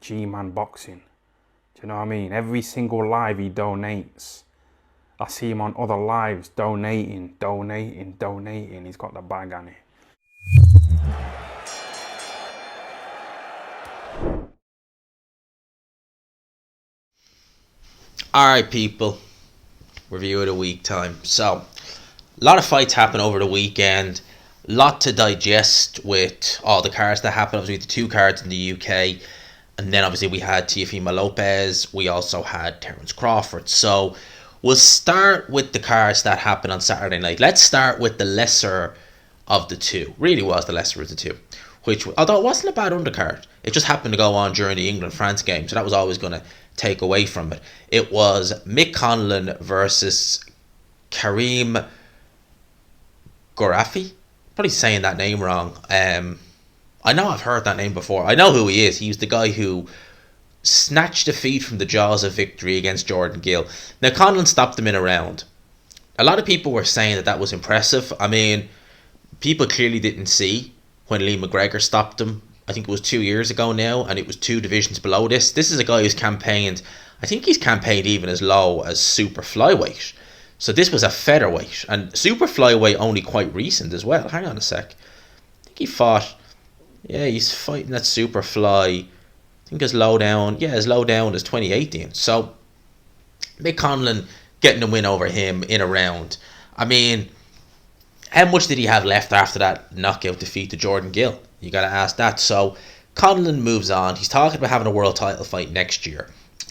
G-Man Boxing. Do you know what I mean? Every single live he donates. I see him on other lives donating. He's got the bag on it. Alright, people. Review of the week time. So, a lot of fights happen over the weekend. A lot to digest with all the cards that happened. Obviously, the 2 cards in the UK. And then, obviously, we had Teofimo Lopez. We also had Terence Crawford. So, we'll start with the cards that happened on Saturday night. Let's start with the lesser of the 2. Really was the lesser of the 2. Which, although it wasn't a bad undercard, it just happened to go on during the England-France game. So, that was always going to take away from it. It was Mick Conlan versus Karim Gorafi. Probably saying that name wrong. I know I've heard that name before. I know who he is. He's the guy who snatched defeat from the jaws of victory against Jordan Gill. Now, Conlan stopped him in a round. A lot of people were saying that was impressive. I mean, people clearly didn't see when Lee McGregor stopped him. I think it was 2 years ago now, and it was 2 divisions below this. This is a guy who's campaigned, I think he's campaigned even as low as super flyweight. So this was a featherweight, and super flyweight only quite recent as well. Hang on a sec. I think he fought, he's fighting at super fly. I think as low down as 2018. So Mick Conlan getting a win over him in a round. I mean, how much did he have left after that knockout defeat to Jordan Gill? You got to ask that. So Conlan moves on. He's talking about having a world title fight next year.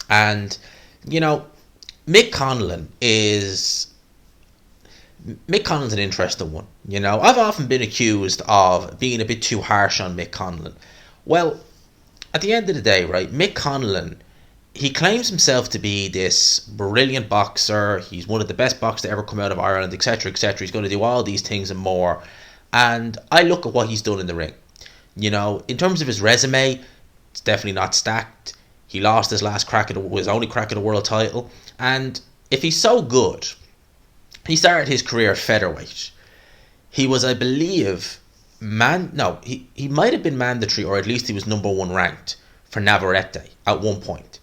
And, you know, Mick Conlan's an interesting one. You know, I've often been accused of being a bit too harsh on Mick Conlan. Well, at the end of the day, right, Mick Conlan, he claims himself to be this brilliant boxer. He's one of the best boxers to ever come out of Ireland, etc., etc. He's going to do all these things and more. And I look at what he's done in the ring. You know, in terms of his resume, it's definitely not stacked. He lost his only crack at the world title. And if he's so good, he started his career at featherweight. He was, I believe, he might have been mandatory, or at least he was number 1 ranked for Navarrete at one point.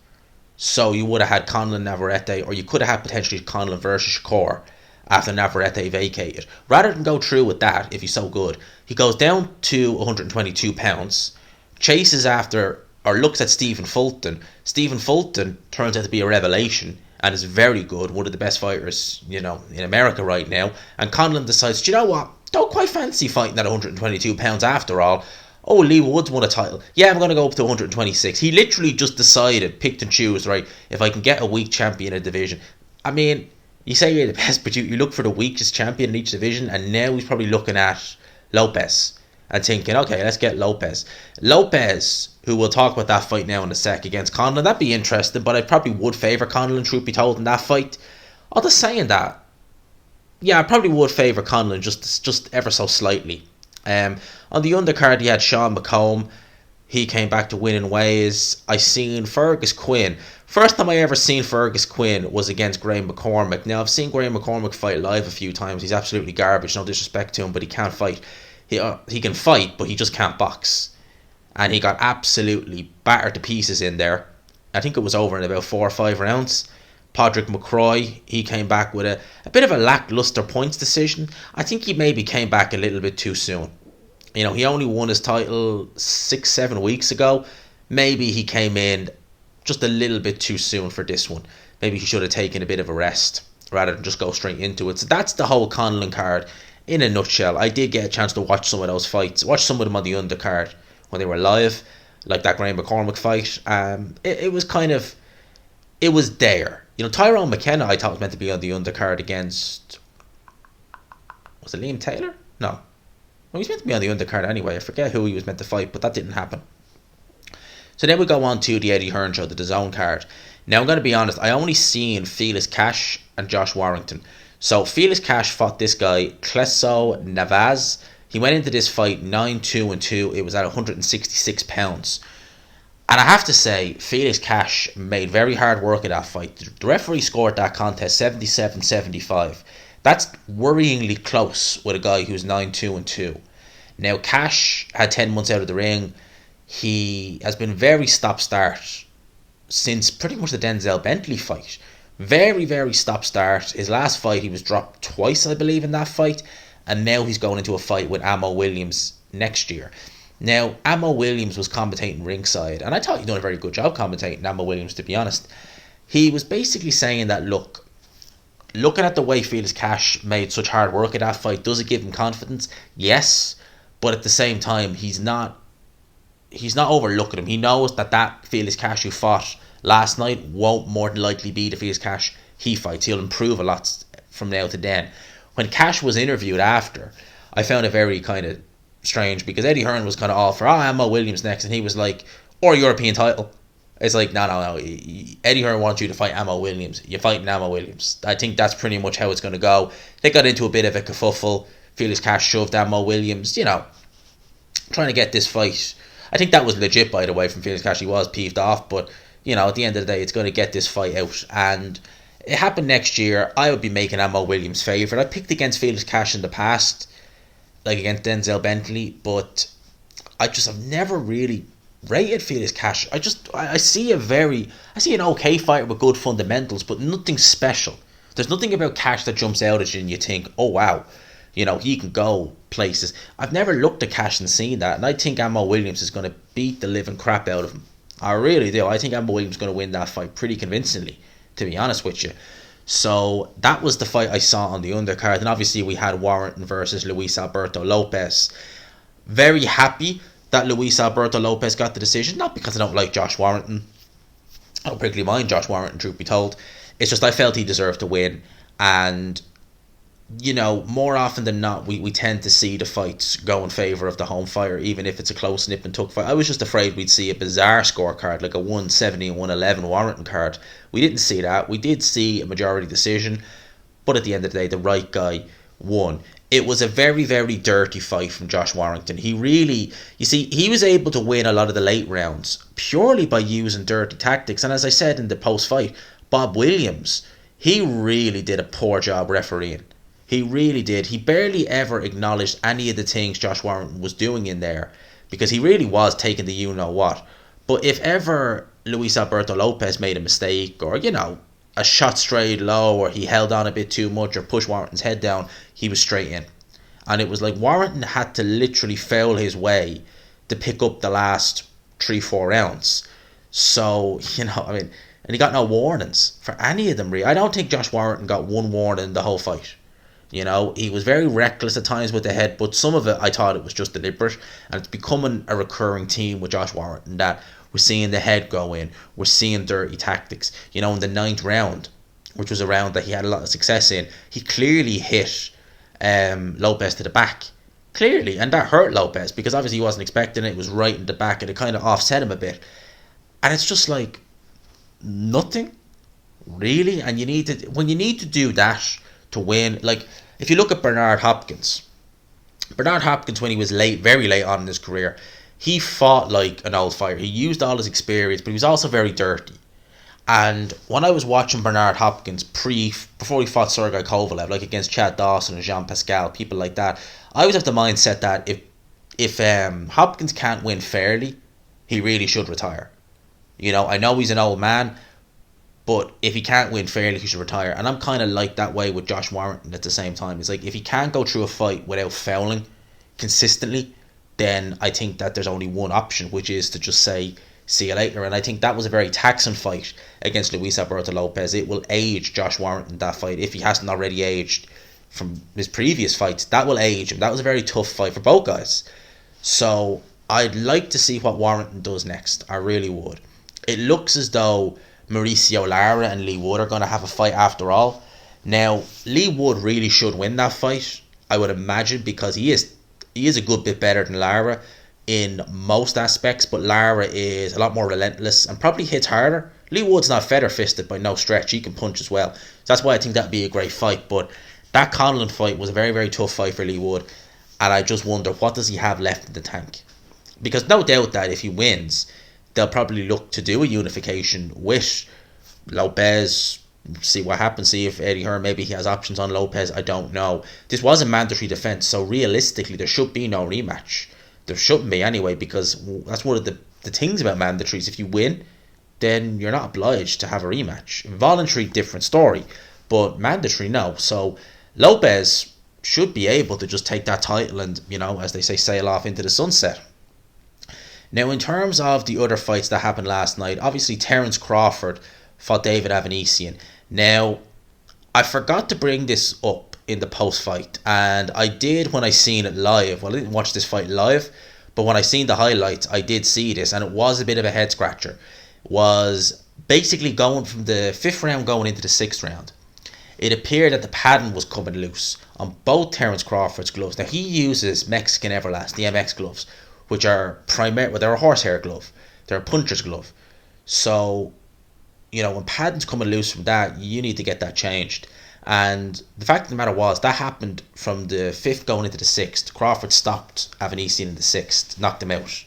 So you would have had Conlan Navarrete, or you could have had potentially Conlan versus Shakur after Navarrete vacated. Rather than go through with that, if he's so good, he goes down to 122 pounds, chases after, or looks at Stephen Fulton. Stephen Fulton turns out to be a revelation and is very good, one of the best fighters, you know, in America right now. And Conlan decides, do you know what? Don't quite fancy fighting at 122 pounds after all. Oh, Lee Woods won a title. Yeah, I'm going to go up to 126. He literally just decided, picked and chose, right, if I can get a weak champion in a division. I mean, you say you're the best, but you look for the weakest champion in each division, and now he's probably looking at Lopez and thinking, okay, let's get Lopez. Lopez, who we'll talk about that fight now in a sec against Conlan, that'd be interesting, but I probably would favour Conlan, truth be told, in that fight. Although saying that, yeah, I probably would favour Conlan just ever so slightly. On the undercard, he had Sean McComb. He came back to win in ways. I seen Fergus Quinn. First time I ever seen Fergus Quinn was against Graham McCormick. Now, I've seen Graham McCormick fight live a few times. He's absolutely garbage. No disrespect to him, but he can't fight. He can fight, but he just can't box. And he got absolutely battered to pieces in there. I think it was over in about 4 or 5 rounds. Podrick McCroy, he came back with a bit of a lackluster points decision. I think he maybe came back a little bit too soon. You know, he only won his title 6-7 weeks ago. Maybe he came in just a little bit too soon for this one. Maybe he should have taken a bit of a rest rather than just go straight into it. So that's the whole Conlan card in a nutshell. I did get a chance to watch some of those fights. Watch some of them on the undercard when they were live, like that Graham McCormick fight. It was kind of, it was there. You know, Tyrone McKenna I thought was meant to be on the undercard against, was it Liam Taylor? No. Well, he was meant to be on the undercard anyway. I forget who he was meant to fight, but that didn't happen. So then we go on to the Eddie Hearn show, the DAZN card. Now, I'm going to be honest, I only seen Felix Cash and Josh Warrington. So Felix Cash fought this guy, Cleso Navaz. He went into this fight 9-2-2. It was at 166 pounds. And I have to say, Felix Cash made very hard work of that fight. The referee scored that contest 77-75. That's worryingly close with a guy who's 9-2-2. Now, Cash had 10 months out of the ring. he has been very stop-start since pretty much the Denzel Bentley fight. Very, very stop-start. His last fight, he was dropped twice, I believe, in that fight. And now he's going into a fight with Ammo Williams next year. Now, Ammo Williams was commentating ringside, and I thought he'd done a very good job commentating, Ammo Williams, to be honest. He was basically saying that, look, looking at the way Felix Cash made such hard work at that fight, does it give him confidence? Yes, but at the same time, he's not overlooking him. He knows that Felix Cash who fought last night won't more than likely be the Felix Cash he fights. He'll improve a lot from now to then. When Cash was interviewed after, I found it very kind of strange, because Eddie Hearn was kind of all for Ammo Williams next, and he was like, or a European title. It's like, no. Eddie Hearn wants you to fight Ammo Williams. You're fighting Ammo Williams. I think that's pretty much how it's going to go. They got into a bit of a kerfuffle. Felix Cash shoved Ammo Williams, trying to get this fight. I think that was legit, by the way, from Felix Cash. He was peeved off, but, at the end of the day, it's going to get this fight out. And it happened next year. I would be making Ammo Williams' favourite. I picked against Felix Cash in the past, like against Denzel Bentley, but I just have never really rated Felix Cash. I see an okay fighter with good fundamentals, but nothing special. There's nothing about Cash that jumps out at you and you think, oh wow, he can go places. I've never looked at Cash and seen that, and I think Ammo Williams is going to beat the living crap out of him. I really do. I think Ammo Williams is going to win that fight pretty convincingly, to be honest with you. So that was the fight I saw on the undercard, and obviously we had Warrington versus Luis Alberto Lopez. Very happy that Luis Alberto Lopez got the decision, not because I don't like Josh Warrington. I don't particularly mind Josh Warrington, truth be told. It's just I felt he deserved to win, and more often than not, we tend to see the fights go in favour of the home fighter, even if it's a close nip and tuck fight. I was just afraid we'd see a bizarre scorecard, like a 170 and 111 Warrington card. We didn't see that. We did see a majority decision, but at the end of the day, the right guy won. It was a very, very dirty fight from Josh Warrington. He was able to win a lot of the late rounds purely by using dirty tactics. And as I said in the post-fight, Bob Williams, he really did a poor job refereeing. He really did. He barely ever acknowledged any of the things Josh Warrington was doing in there, because he really was taking the you-know-what. But if ever Luis Alberto Lopez made a mistake, or, a shot straight low, or he held on a bit too much, or pushed Warrington's head down, he was straight in. And it was like Warrington had to literally foul his way to pick up the last 3-4 rounds. So, and he got no warnings for any of them, really. I don't think Josh Warrington got one warning the whole fight. He was very reckless at times with the head, but some of it I thought it was just deliberate, and it's becoming a recurring theme with Josh Warrington that we're seeing the head go in, we're seeing dirty tactics. In the 9th round, which was a round that he had a lot of success in, he clearly hit Lopez to the back, clearly, and that hurt Lopez, because obviously he wasn't expecting it. It was right in the back, and it kind of offset him a bit, and it's just like nothing really. And when you need to do that to win, like if you look at Bernard Hopkins, when he was very late on in his career, he fought like an old fighter. He used all his experience, but he was also very dirty. And when I was watching Bernard Hopkins before he fought Sergey Kovalev, like against Chad Dawson and Jean Pascal, people like that, I always have the mindset that if Hopkins can't win fairly, he really should retire. I know he's an old man, but if he can't win fairly, he should retire. And I'm kind of like that way with Josh Warrington at the same time. It's like, if he can't go through a fight without fouling consistently, then I think that there's only one option, which is to just say, see you later. And I think that was a very taxing fight against Luis Alberto Lopez. It will age Josh Warrington, that fight, if he hasn't already aged from his previous fights. That will age him. That was a very tough fight for both guys. So I'd like to see what Warrington does next. I really would. It looks as though Mauricio Lara and Lee Wood are going to have a fight after all. Now, Lee Wood really should win that fight, I would imagine, because he is a good bit better than Lara in most aspects, but Lara is a lot more relentless and probably hits harder. Lee Wood's not feather-fisted by no stretch. He can punch as well. So that's why I think that'd be a great fight. But that Conlan fight was a very, very tough fight for Lee Wood, and I just wonder, what does he have left in the tank? Because no doubt that if he wins, they'll probably look to do a unification with Lopez, see what happens, see if Eddie Hearn, maybe he has options on Lopez, I don't know. This was a mandatory defence, so realistically there should be no rematch. there shouldn't be anyway, because that's one of the things about mandatories. If you win, then you're not obliged to have a rematch. Voluntary, different story, but mandatory, no. So Lopez should be able to just take that title and, as they say, sail off into the sunset. Now, in terms of the other fights that happened last night, obviously Terence Crawford fought David Avanesian. Now, I forgot to bring this up in the post-fight, and I did when I seen it live. Well, I didn't watch this fight live, but when I seen the highlights, I did see this, and it was a bit of a head-scratcher. It was basically going from the 5th round going into the 6th round. It appeared that the padding was coming loose on both Terence Crawford's gloves. Now, he uses Mexican Everlast, the MX gloves, which are they're a horsehair glove. They're a puncher's glove. So, when padding's coming loose from that, you need to get that changed. And the fact of the matter was, that happened from the 5th going into the 6th. Crawford stopped Avanesian in the 6th, knocked him out.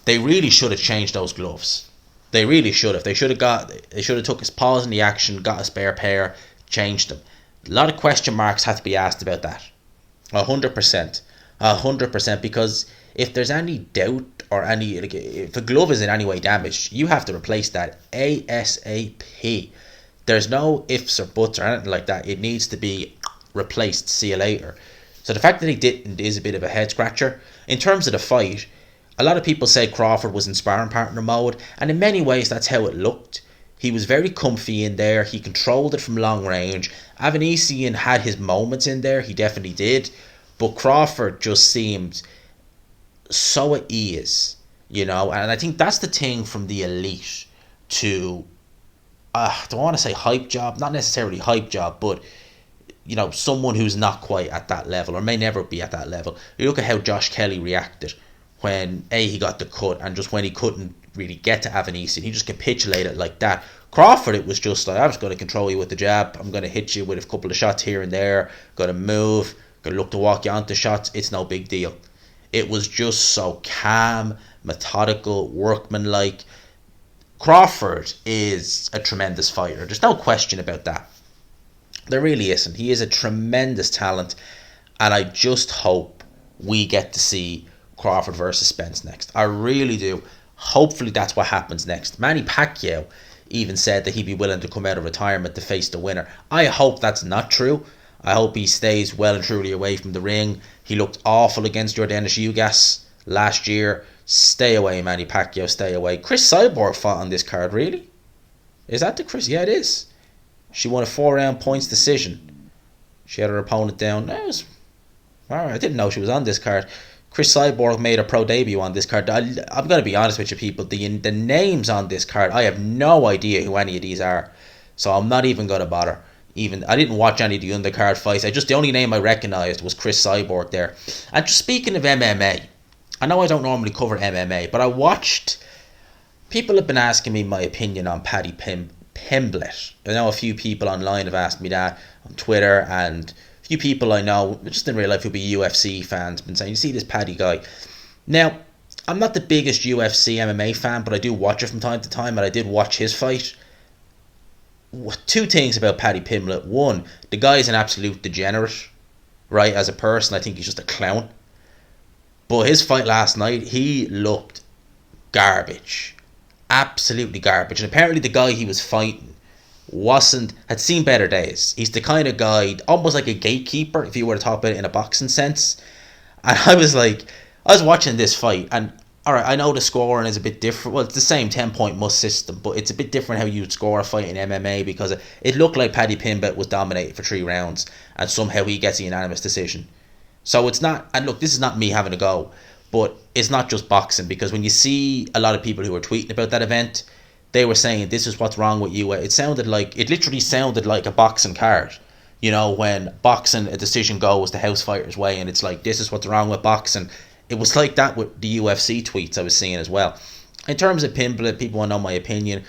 They really should have changed those gloves. They really should have. They should have took his pause in the action, got a spare pair, changed them. A lot of question marks have to be asked about that. 100%. 100%, because if there's any doubt or if a glove is in any way damaged, you have to replace that ASAP. There's no ifs or buts or anything like that. It needs to be replaced. See you later. So the fact that he didn't is a bit of a head scratcher. In terms of the fight, a lot of people say Crawford was in sparring partner mode, and in many ways that's how it looked. He was very comfy in there. He controlled it from long range. Avanesian had his moments in there. He definitely did. But Crawford just seemed so at ease, and I think that's the thing from the elite to, do I want to say hype job? Not necessarily hype job, but, someone who's not quite at that level or may never be at that level. You look at how Josh Kelly reacted when, he got the cut, and just when he couldn't really get to Avanesian, he just capitulated like that. Crawford, it was just like, I'm just going to control you with the jab. I'm going to hit you with a couple of shots here and there. Going to move. Going to look to walk you onto shots. It's no big deal. It was just so calm, methodical, workmanlike. Crawford is a tremendous fighter. There's no question about that. There really isn't. He is a tremendous talent, and I just hope we get to see Crawford versus Spence next. I really do. Hopefully that's what happens next. Manny Pacquiao even said that he'd be willing to come out of retirement to face the winner. I hope that's not true. I hope he stays well and truly away from the ring. He looked awful against Yordenis Ugas last year. Stay away, Manny Pacquiao, stay away. Chris Cyborg fought on this card, really? Is that the Chris? Yeah, it is. She won a 4-round points decision. She had her opponent down. No, I didn't know she was on this card. Chris Cyborg made a pro debut on this card. I'm going to be honest with you people. The names on this card, I have no idea who any of these are. So I'm not even going to bother. I didn't watch any of the undercard fights. The only name I recognised was Chris Cyborg there. And just speaking of MMA, I know I don't normally cover MMA, but I watched. People have been asking me my opinion on Paddy Pimblett. I know a few people online have asked me that on Twitter, and a few people I know, just in real life, who'll be UFC fans, been saying, you see this Paddy guy. Now, I'm not the biggest UFC MMA fan, but I do watch it from time to time, and I did watch his fight. Two things about Paddy Pimblett. One, the guy's an absolute degenerate, right? As a person, I think he's just a clown. But his fight last night, he looked garbage. Absolutely garbage. And apparently the guy he was fighting had seen better days. He's the kind of guy, almost like a gatekeeper, if you were to talk about it in a boxing sense. And I was watching this fight, and alright, I know the scoring is a bit different. Well, it's the same 10-point must system, but it's a bit different how you'd score a fight in MMA, because it looked like Paddy Pimblett was dominated for 3 rounds, and somehow he gets a unanimous decision. So it's not, and look, this is not me having a go, but it's not just boxing, because when you see a lot of people who were tweeting about that event, they were saying, this is what's wrong with you. It literally sounded like a boxing card. When boxing, a decision goes the house fighter's way, and it's like, this is what's wrong with boxing. It was like that with the UFC tweets I was seeing as well. In terms of Pimblett, people want to know my opinion.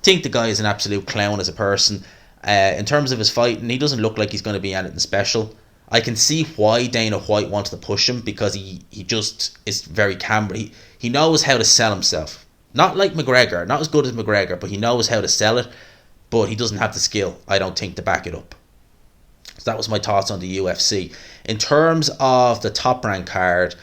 Think the guy is an absolute clown as a person. In terms of his fighting, he doesn't look like he's going to be anything special. I can see why Dana White wants to push him, because he just is very camera. He knows how to sell himself. Not like McGregor, not as good as McGregor, but he knows how to sell it. But he doesn't have the skill, I don't think, to back it up. So that was my thoughts on the UFC. In terms of the top rank card,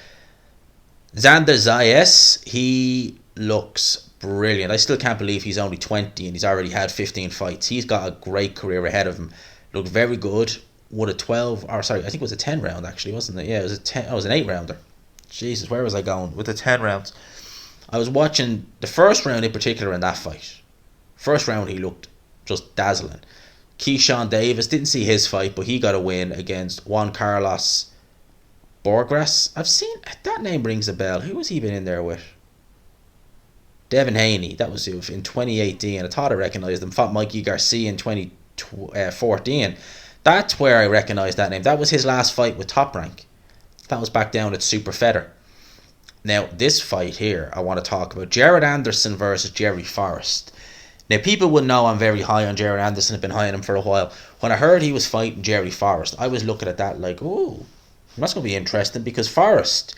Xander Zayas, he looks brilliant. I still can't believe he's only 20 and he's already had 15 fights. He's got a great career ahead of him. Looked very good. Won a 12, or sorry, I think it was a 10 round actually, wasn't it? Yeah, it was a 10. Oh, it was an 8 rounder. Jesus, where was I going with the 10 rounds? I was watching the first round in particular in that fight. First round, he looked just dazzling. Keyshawn Davis, didn't see his fight, but he got a win against Juan Carlos Borgras. I've seen that name rings a bell. Who has he been in there with? Devin Haney. That was in 2018. I thought I recognised him. Fought Mikey Garcia in 2014. That's where I recognised that name. That was his last fight with Top Rank. That was back down at Super Feather. Now, this fight here, I want to talk about. Jared Anderson versus Jerry Forrest. Now, people will know I'm very high on Jared Anderson. I've been high on him for a while. When I heard he was fighting Jerry Forrest, I was looking at that like, ooh, that's going to be interesting, because Forrest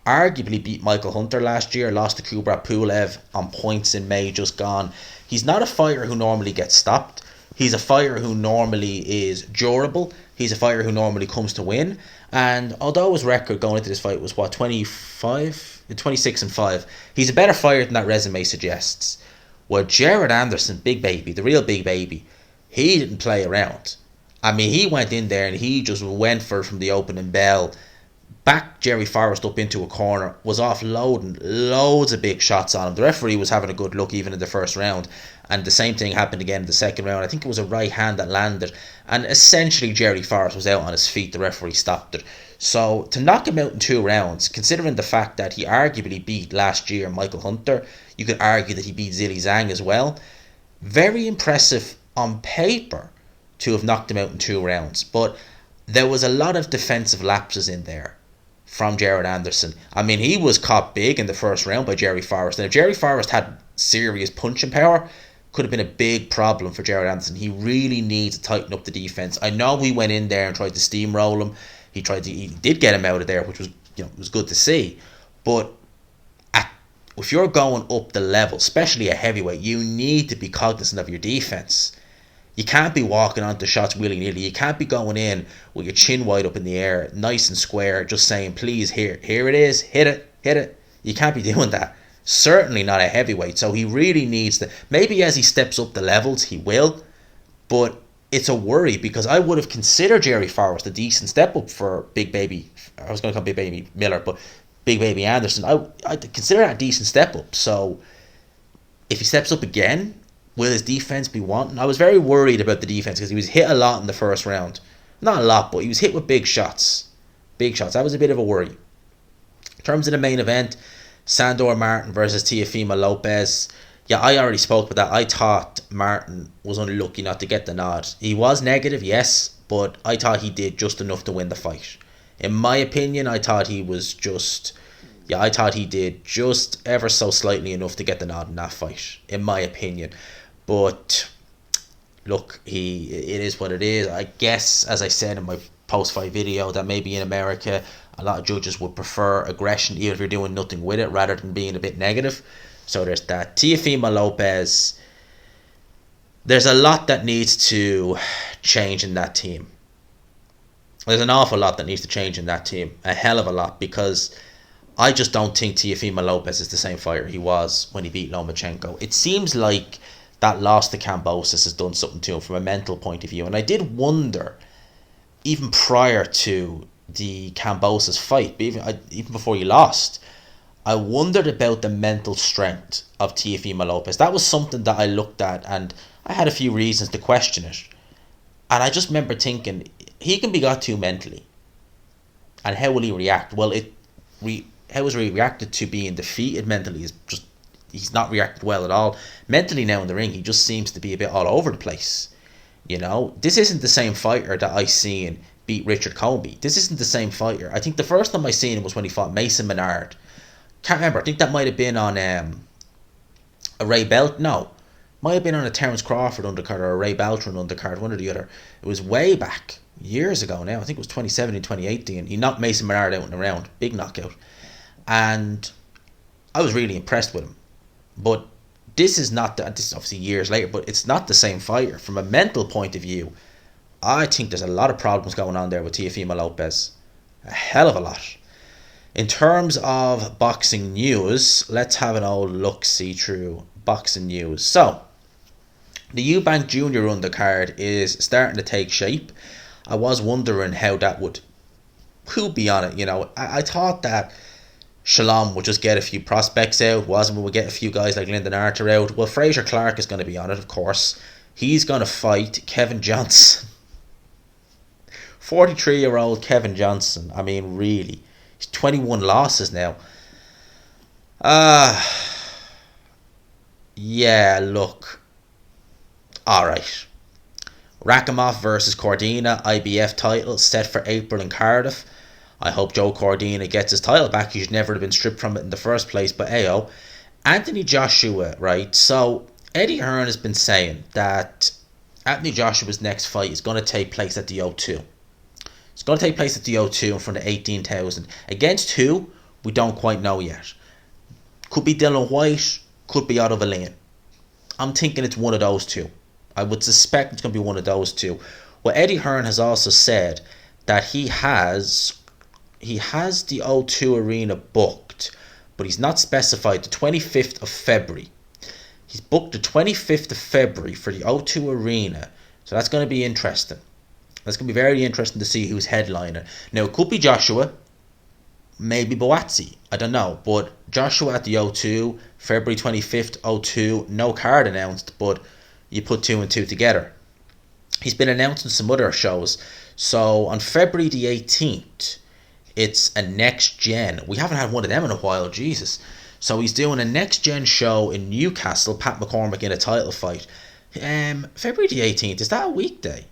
arguably beat Michael Hunter last year, lost to Kubrat Pulev on points in May just gone. He's not a fighter who normally gets stopped. He's a fighter who normally is durable. He's a fighter who normally comes to win. And although his record going into this fight was, 26-5, he's a better fighter than that resume suggests. Well, Jared Anderson, big baby, the real big baby, he didn't play around. I mean, he went in there and he just went for it from the opening bell. Backed Jerry Forrest up into a corner, was offloading loads of big shots on him. The referee was having a good look even in the first round, and the same thing happened again in the second round. I think it was a right hand that landed, and essentially Jerry Forrest was out on his feet. The referee stopped it. So to knock him out in 2 rounds, considering the fact that he arguably beat last year Michael Hunter, you could argue that he beat Zhilei Zhang as well. Very impressive on paper to have knocked him out in 2 rounds, but there was a lot of defensive lapses in there from Jared Anderson. I mean, he was caught big in the first round by Jerry Forrest, and if Jerry Forrest had serious punching power, could have been a big problem for Jared Anderson. He really needs to tighten up the defense. I know he went in there and tried to steamroll him. He did get him out of there, which was, was good to see. But if you're going up the level, especially a heavyweight, you need to be cognizant of your defense. You can't be walking onto shots willy-nilly. You can't be going in with your chin wide up in the air, nice and square, just saying, please, here it is, hit it. You can't be doing that. Certainly not a heavyweight. So he really needs to, maybe as he steps up the levels, he will, but it's a worry, because I would have considered Jerry Forrest a decent step up for Big Baby, I was going to call Big Baby Miller, but Big Baby Anderson. I'd consider that a decent step up. So if he steps up again, will his defense be wanting? I was very worried about the defense because he was hit a lot in the first round. Not a lot, but he was hit with big shots. That was a bit of a worry. In terms of the main event, Sandor Martin versus Teofimo Lopez. Yeah, I already spoke about that. I thought Martin was unlucky not to get the nod. He was negative, yes, but I thought he did just enough to win the fight. In my opinion, I thought he did just ever so slightly enough to get the nod in that fight, in my opinion. But look, it is what it is. I guess, as I said in my post-fight video, that maybe in America a lot of judges would prefer aggression, even if you're doing nothing with it, rather than being a bit negative. So there's that. Teofimo Lopez, there's a lot that needs to change in that team. There's an awful lot that needs to change in that team. A hell of a lot, because I just don't think Teofimo Lopez is the same fighter he was when he beat Lomachenko. It seems like that loss to Kambosos has done something to him from a mental point of view. And I did wonder, even prior to the Kambosos fight, even before he lost, I wondered about the mental strength of Teofimo Lopez. That was something that I looked at, and I had a few reasons to question it. And I just remember thinking, he can be got to mentally. And how will he react? Well, how has he reacted to being defeated mentally? He's not reacted well at all. Mentally now in the ring, he just seems to be a bit all over the place. This isn't the same fighter that I seen beat Richard Comey. This isn't the same fighter. I think the first time I seen him was when he fought Mason Menard. Can't remember. I think that might have been on a Ray Belt. No, might have been on a Terence Crawford undercard or a Ray Beltran undercard, one or the other. It was way back, years ago now. I think it was 2017, 2018. He knocked Mason Menard out in a round. Big knockout. And I was really impressed with him. But this is obviously years later, but it's not the same fighter. From a mental point of view, I think there's a lot of problems going on there with Teofimo Lopez. A hell of a lot. In terms of boxing news, let's have an old look-see through boxing news. So, the Eubank Junior undercard is starting to take shape. I was wondering how that who'd be on it, you know. I thought that Shalom would just get a few prospects out, wasn't we? Would get a few guys like Lyndon Arthur out. Well, Fraser Clark is going to be on it, of course. He's going to fight Kevin Johnson. 43-year-old Kevin Johnson. I mean, really. He's 21 losses now. Yeah, look. Alright. Rakhimov versus Cordina, IBF title set for April in Cardiff. I hope Joe Cordina gets his title back. He should never have been stripped from it in the first place. But ayo, Anthony Joshua, right? So Eddie Hearn has been saying that Anthony Joshua's next fight is going to take place at the O2. It's going to take place at the O2 in front of 18,000. Against who? We don't quite know yet. Could be Dylan White, could be Otto Valin. I'm thinking it's one of those two. I would suspect it's going to be one of those two. Well, Eddie Hearn has also said that he has the O2 arena booked, but he's not specified the 25th of February. He's booked the 25th of February for the O2 arena. So that's going to be interesting. That's going to be very interesting to see who's headliner. Now, it could be Joshua, maybe Boazzi, I don't know. But Joshua at the O2, February 25th, O2, no card announced, but you put two and two together. He's been announcing some other shows. So on February the 18th, it's a next gen. We haven't had one of them in a while, Jesus. So he's doing a next gen show in Newcastle, Pat McCormick in a title fight. February the 18th, is that a weekday?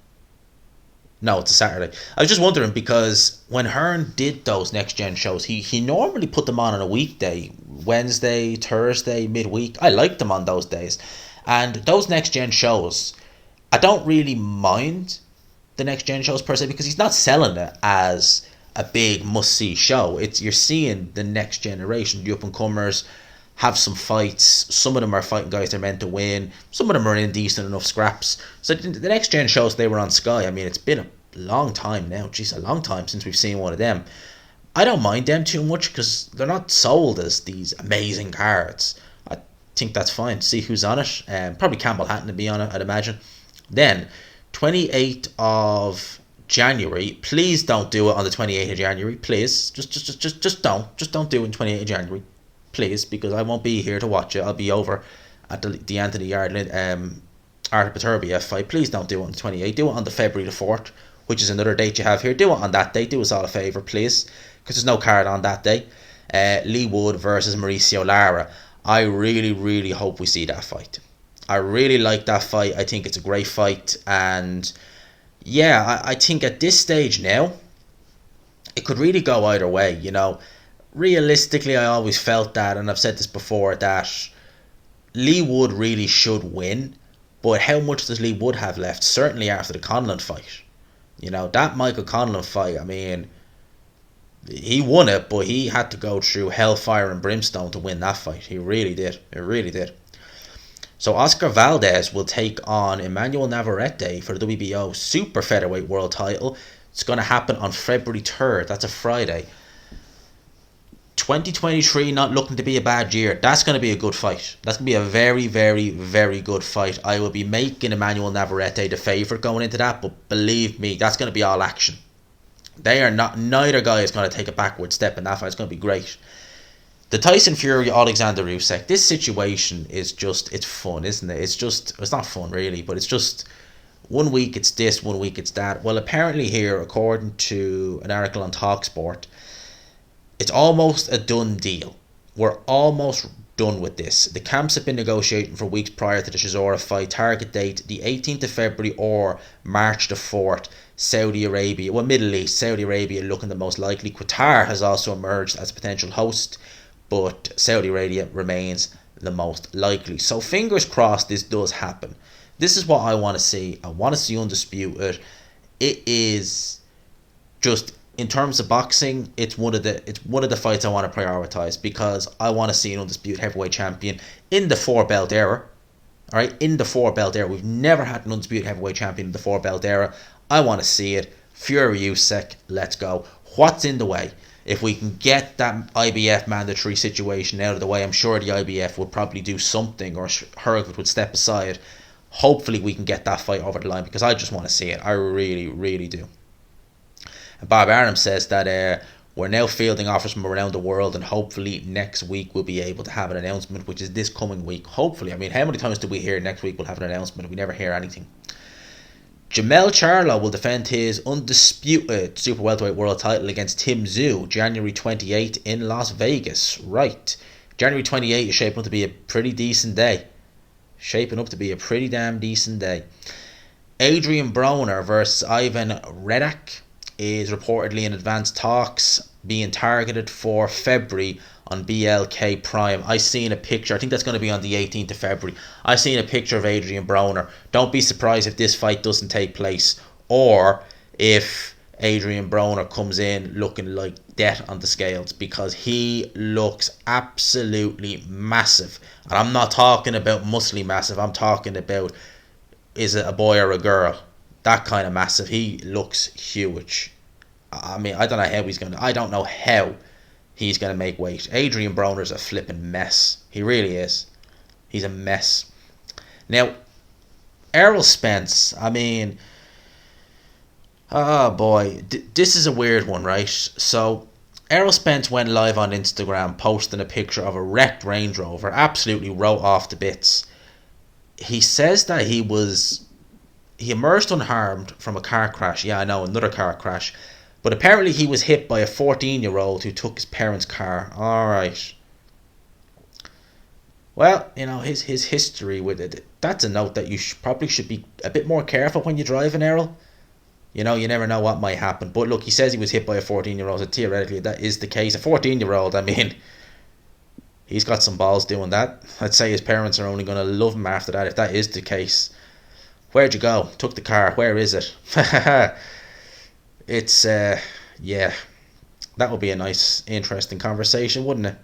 No, it's a Saturday. I was just wondering because when Hearn did those next gen shows, he normally put them on a weekday, Wednesday, Thursday, midweek. I liked them on those days. And those next gen shows, I don't really mind the next gen shows per se because he's not selling it as a big must see show. You're seeing the next generation, the up and comers have some fights. Some of them are fighting guys they're meant to win. Some of them are in decent enough scraps. So the next gen shows, they were on Sky. I mean, it's been a long time now. Jeez, a long time since we've seen one of them. I don't mind them too much because they're not sold as these amazing cards. I think that's fine. See who's on it. Probably Campbell Hatton to be on it, I'd imagine. Then 28th of January. Please don't do it on the 28th of January. Please, just don't do it on 28th of January. Please, because I won't be here to watch it. I'll be over at the Anthony Yardley Arthur Beterbiev fight. Please don't do it on the 28th. Do it on the February the 4th, which is another date you have here. Do it on that day. Do us all a favour, please, because there's no card on that day. Lee Wood versus Mauricio Lara. I really, really hope we see that fight. I really like that fight. I think it's a great fight. And yeah, I think at this stage now, it could really go either way, you know. Realistically, I always felt that, and I've said this before, that Lee Wood really should win. But how much does Lee Wood have left? Certainly after the Conlan fight. You know, that Michael Conlan fight, I mean, he won it, but he had to go through hellfire and brimstone to win that fight. He really did. He really did. So Oscar Valdez will take on Emmanuel Navarrete for the WBO Super Featherweight World title. It's going to happen on February 3rd. That's a Friday. 2023 not looking to be a bad year. That's going to be a good fight. That's going to be a very, very, very good fight. I will be making Emmanuel Navarrete the favourite going into that, but believe me, that's going to be all action. Neither guy is going to take a backward step in that fight. It's going to be great. The Tyson Fury Alexander Usyk, this situation is just, it's fun, isn't it? It's not fun really, but it's just, 1 week it's this, 1 week it's that. Well, apparently here, according to an article on TalkSport, it's almost a done deal. We're almost done with this. The camps have been negotiating for weeks prior to the Chisora fight. Target date the 18th of February or March the 4th. Saudi Arabia, well, Middle East, Saudi Arabia looking the most likely. Qatar has also emerged as a potential host, but Saudi Arabia remains the most likely. So fingers crossed this does happen. This is what I want to see. I want to see Undisputed. It is just, in terms of boxing, it's one of the fights I want to prioritize, because I want to see an Undisputed heavyweight champion in the 4-belt era. Alright, in the 4-belt era. We've never had an Undisputed heavyweight champion in the 4-belt era. I want to see it. Fury Usyk, let's go. What's in the way? if we can get that IBF mandatory situation out of the way, I'm sure the IBF would probably do something, or Hurlbut would step aside. Hopefully we can get that fight over the line, because I just want to see it. I really, really do. And Bob Arum says that we're now fielding offers from around the world, and hopefully next week we'll be able to have an announcement, which is this coming week. Hopefully. I mean, how many times do we hear next week we'll have an announcement? We never hear anything. Jamel Charlo will defend his undisputed super welterweight world title against Tim Tszyu January 28th in Las Vegas. Right. January 28th is shaping up to be a pretty decent day. Shaping up to be a pretty damn decent day. Adrian Broner versus Ivan Rotw is reportedly in advanced talks, being targeted for February on BLK Prime. I seen a picture, I think that's going to be on the 18th of February. I seen a picture of Adrian Broner. Don't be surprised if this fight doesn't take place, or if Adrian Broner comes in looking like death on the scales, because he looks absolutely massive. And I'm not talking about muscly massive, I'm talking about, is it a boy or a girl? That kind of massive. He looks huge. I mean, I don't know how he's going to make weight. Adrian Broner's a flipping mess. He really is. He's a mess. Now, Errol Spence, I mean, oh boy, this is a weird one, right? So, Errol Spence went live on Instagram posting a picture of a wrecked Range Rover, absolutely wrote off the bits. He says that he emerged unharmed from a car crash. Yeah, I know, another car crash. But apparently he was hit by a 14-year-old who took his parents' car. Alright. Well, you know, his history with it, that's a note that you probably should be a bit more careful when you drive an Errol. You know, you never know what might happen. But look, he says he was hit by a 14-year-old, so theoretically that is the case. A 14-year-old, I mean, he's got some balls doing that. I'd say his parents are only going to love him after that, if that is the case. Where'd you go? Took the car. Where is it? It's, yeah, that would be a nice, interesting conversation, wouldn't it?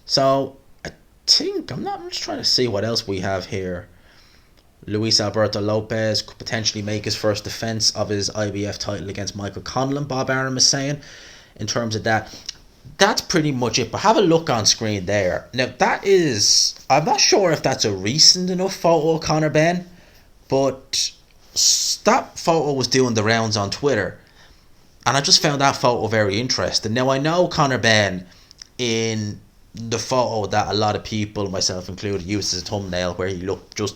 So, I think, I'm just trying to see what else we have here. Luis Alberto Lopez could potentially make his first defense of his IBF title against Michael Conlan, Bob Arum is saying. In terms of that, that's pretty much it. But have a look on screen there. Now, that is, I'm not sure if that's a recent enough photo of Conor Benn, but that photo was doing the rounds on Twitter, and I just found that photo very interesting. Now, I know Conor Benn, in the photo that a lot of people, myself included, used as a thumbnail, where he looked just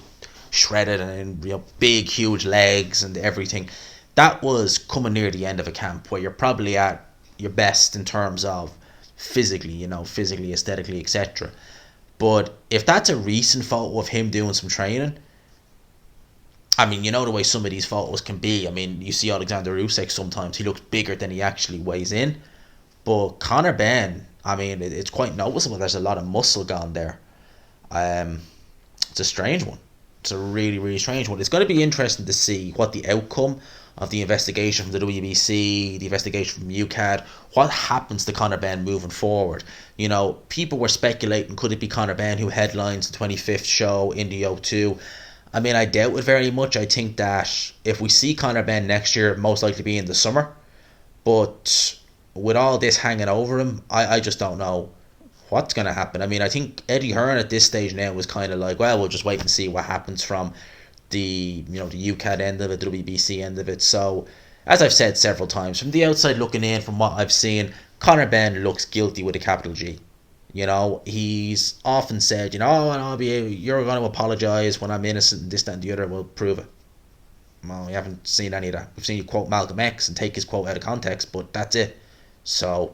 shredded and, you know, big huge legs and everything, that was coming near the end of a camp where you're probably at your best in terms of physically, you know, physically, aesthetically, etc. But if that's a recent photo of him doing some training, I mean, you know the way some of these photos can be. I mean, you see Alexander Usyk sometimes, he looks bigger than he actually weighs in. But Conor Benn, I mean, it's quite noticeable. There's a lot of muscle gone there. It's a strange one. It's a really, really strange one. It's going to be interesting to see what the outcome of the investigation from the WBC, the investigation from UCAD, what happens to Conor Benn moving forward. You know, people were speculating, could it be Conor Benn who headlines the 25th show in the O2? I mean, I doubt it very much. I think that if we see Conor Benn next year, most likely be in the summer. But with all this hanging over him, I just don't know what's going to happen. I mean, I think Eddie Hearn at this stage now was kind of like, well, we'll just wait and see what happens from the, you know, the UCAD end of it, the WBC end of it. So, as I've said several times, from the outside looking in, from what I've seen, Conor Benn looks guilty with a capital G. You know, he's often said, you know, you're going to apologise when I'm innocent and this, that and the other. We'll prove it. Well, we haven't seen any of that. We've seen you quote Malcolm X and take his quote out of context, but that's it. So,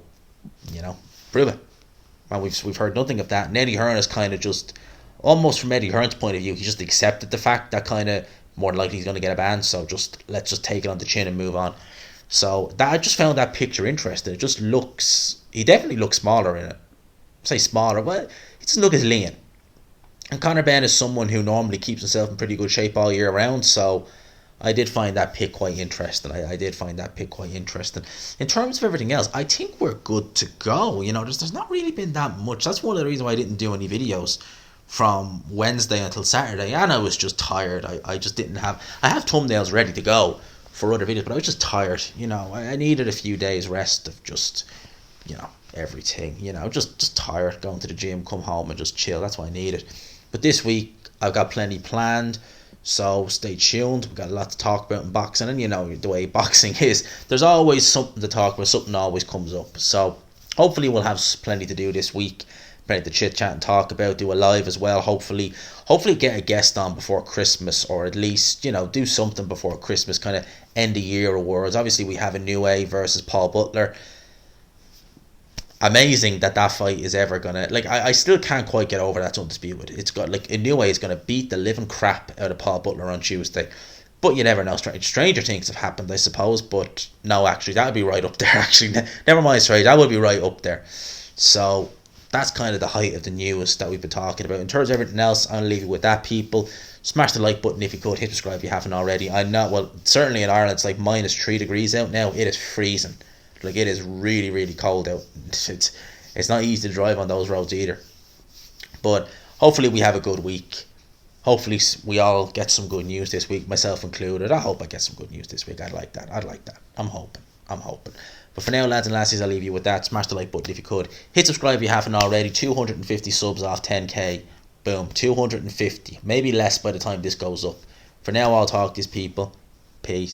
you know, prove it. Well, we've heard nothing of that. And Eddie Hearn is kind of just, almost from Eddie Hearn's point of view, he just accepted the fact that kind of more than likely he's going to get a ban. So let's just take it on the chin and move on. So that, I just found that picture interesting. It just looks, he definitely looks smaller in it. Say smaller, but he doesn't look as lean. And Conor Benn is someone who normally keeps himself in pretty good shape all year round, so I did find that pick quite interesting. I did find that pick quite interesting. In terms of everything else, I think we're good to go. You know, there's not really been that much. That's one of the reasons why I didn't do any videos from Wednesday until Saturday, and I was just tired. I just didn't have, I have thumbnails ready to go for other videos, but I was just tired. I needed a few days rest of just, everything. Just tired, going to the gym, come home and just chill. That's what I needed. But this week I've got plenty planned, so stay tuned. We've got a lot to talk about in boxing, and the way boxing is, there's always something to talk about, something always comes up. So hopefully we'll have plenty to do this week, plenty to chit chat and talk about, do a live as well, hopefully get a guest on before Christmas, or at least, do something before Christmas, kind of end of year awards. Obviously we have a Inoue versus Paul Butler. Amazing that fight is ever gonna, I still can't quite get over that's undisputed. It's got, Inoue is gonna beat the living crap out of Paul Butler on Tuesday, but you never know. Stranger things have happened, I suppose, but no, actually that would be right up there. Actually, never mind, strange, that would be right up there. So that's kind of the height of the news that we've been talking about. In terms of everything else, I'll leave you with that, people. Smash the like button if you could, hit subscribe if you haven't already. I know, well, certainly in Ireland it's like -3 degrees out now. It is freezing. It is really, really cold out. It's not easy to drive on those roads either. But hopefully we have a good week. Hopefully we all get some good news this week, myself included. I hope I get some good news this week. I'd like that. I'm hoping. But for now, lads and lassies, I'll leave you with that. Smash the like button if you could. Hit subscribe if you haven't already. 250 subs off 10k. Boom. 250. Maybe less by the time this goes up. For now, I'll talk to these people. Peace.